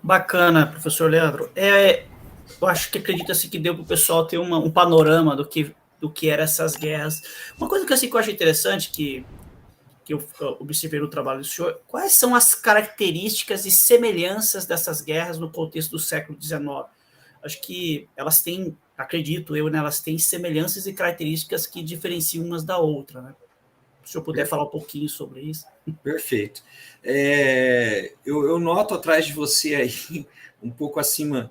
Bacana, professor Leandro. Eu acho que acredita-se que deu para o pessoal ter um panorama do que eram essas guerras. Uma coisa que, assim, que eu acho interessante, que eu observei no trabalho do senhor, quais são as características e semelhanças dessas guerras no contexto do século XIX? Acho que elas têm, acredito eu, né, elas têm semelhanças e características que diferenciam umas da outra, né? Se o senhor puder falar um pouquinho sobre isso. Perfeito. Eu noto atrás de você aí, um pouco acima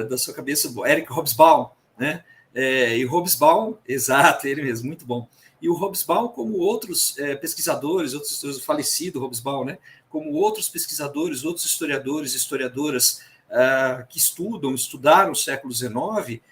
da sua cabeça, o Eric Hobsbawm, né? E Hobsbawm, exato, ele mesmo, muito bom. E o Hobsbawm, como outros pesquisadores, o falecido Hobsbawm, né? Como outros pesquisadores, outros historiadores e historiadoras que estudaram o século XIX,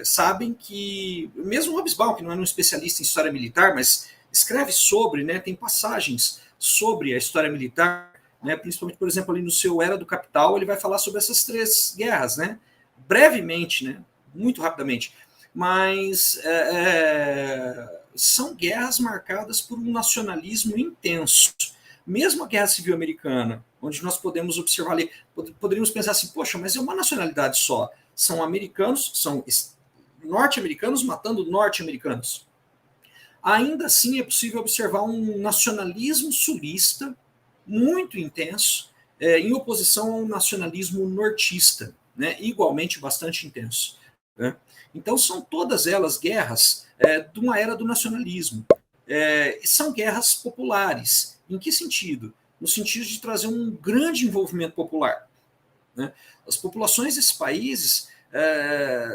sabem que, mesmo o Hobsbawm, que não é um especialista em história militar, mas escreve sobre, né, tem passagens sobre a história militar, né, principalmente, por exemplo, ali no seu Era do Capital, ele vai falar sobre essas três guerras, né, brevemente, né, muito rapidamente, mas são guerras marcadas por um nacionalismo intenso. Mesmo a Guerra Civil Americana, onde nós podemos observar ali, poderíamos pensar assim, poxa, mas é uma nacionalidade só, são americanos, são norte-americanos matando norte-americanos. Ainda assim é possível observar um nacionalismo sulista muito intenso, em oposição a um nacionalismo nortista, né, igualmente bastante intenso. Né? Então são todas elas guerras de uma era do nacionalismo. São guerras populares. Em que sentido? No sentido de trazer um grande envolvimento popular. Né? As populações desses países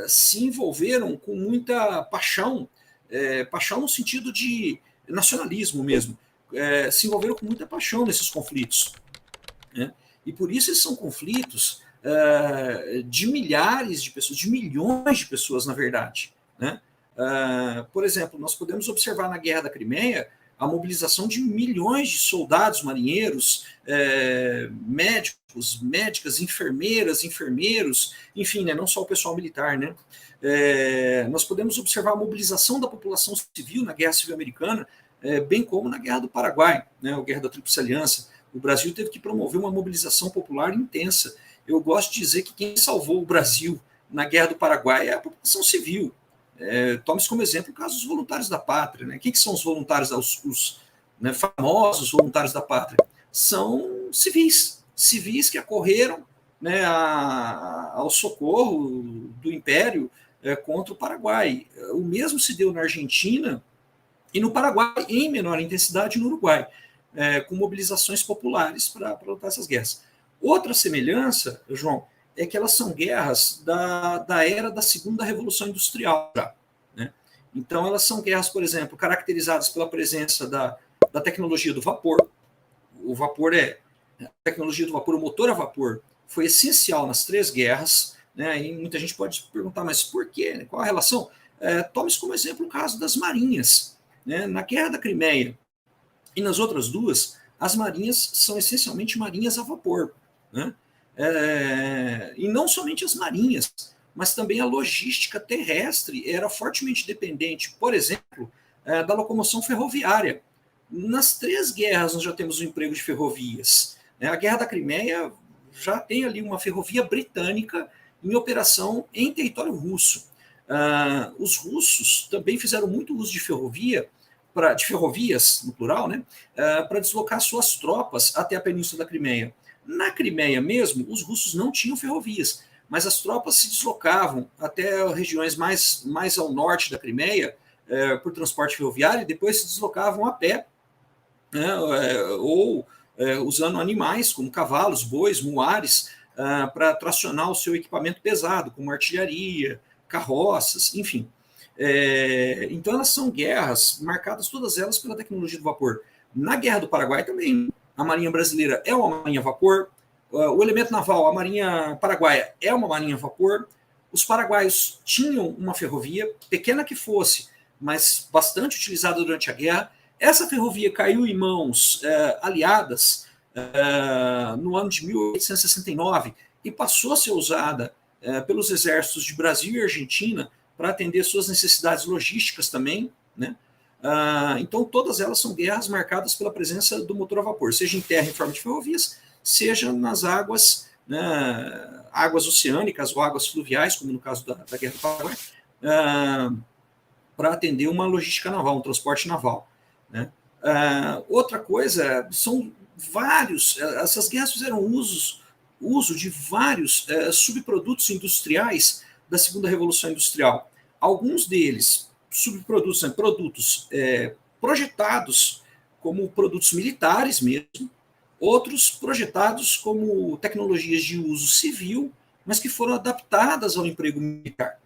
se envolveram com muita paixão, paixão no sentido de nacionalismo mesmo, se envolveram com muita paixão nesses conflitos. Né? E por isso eles são conflitos de milhares de pessoas, de milhões de pessoas, na verdade. Né? Por exemplo, nós podemos observar na Guerra da Crimeia a mobilização de milhões de soldados, marinheiros, médicos, médicas, enfermeiras, enfermeiros, enfim, né, não só o pessoal militar. Né? Nós podemos observar a mobilização da população civil na Guerra Civil Americana, bem como na Guerra do Paraguai, né, a Guerra da Tríplice Aliança. O Brasil teve que promover uma mobilização popular intensa. Eu gosto de dizer que quem salvou o Brasil na Guerra do Paraguai é a população civil. Tome-se como exemplo o caso dos voluntários da pátria. Né? O que são os voluntários, os né, famosos voluntários da pátria? São civis que acorreram, né, ao socorro do Império contra o Paraguai. O mesmo se deu na Argentina e no Paraguai, em menor intensidade, no Uruguai, com mobilizações populares para lutar essas guerras. Outra semelhança, João, é que elas são guerras da era da segunda Revolução Industrial. Né? Então, elas são guerras, por exemplo, caracterizadas pela presença da tecnologia do vapor. O vapor a tecnologia do vapor, o motor a vapor, foi essencial nas três guerras. Né? E muita gente pode perguntar, mas por quê? Qual a relação? Tome-se como exemplo o caso das marinhas. Né? Na Guerra da Crimeia e nas outras duas, as marinhas são essencialmente marinhas a vapor. Né? E não somente as marinhas, mas também a logística terrestre era fortemente dependente, por exemplo, da locomoção ferroviária. Nas três guerras nós já temos o emprego de ferrovias. A Guerra da Crimeia já tem ali uma ferrovia britânica em operação em território russo. Os russos também fizeram muito uso de ferrovias, no plural, né, para deslocar suas tropas até a Península da Crimeia. Na Crimeia mesmo, os russos não tinham ferrovias, mas as tropas se deslocavam até regiões mais ao norte da Crimeia por transporte ferroviário e depois se deslocavam a pé, né, ou usando animais como cavalos, bois, muares, para tracionar o seu equipamento pesado, como artilharia, carroças, enfim. Então elas são guerras marcadas todas elas pela tecnologia do vapor. Na Guerra do Paraguai também, a Marinha Brasileira é uma marinha a vapor, o elemento naval, a Marinha Paraguaia, é uma marinha a vapor. Os paraguaios tinham uma ferrovia, pequena que fosse, mas bastante utilizada durante a guerra. Essa ferrovia caiu em mãos aliadas no ano de 1869 e passou a ser usada pelos exércitos de Brasil e Argentina para atender suas necessidades logísticas também. Né? Então, todas elas são guerras marcadas pela presença do motor a vapor, seja em terra em forma de ferrovias, seja nas águas, né, águas oceânicas ou águas fluviais, como no caso da Guerra do Paraguai, para atender uma logística naval, um transporte naval, né? Outra coisa, são vários, essas guerras fizeram uso de vários subprodutos industriais da segunda revolução industrial. Alguns deles, subprodutos, produtos projetados como produtos militares mesmo, outros projetados como tecnologias de uso civil, mas que foram adaptadas ao emprego militar.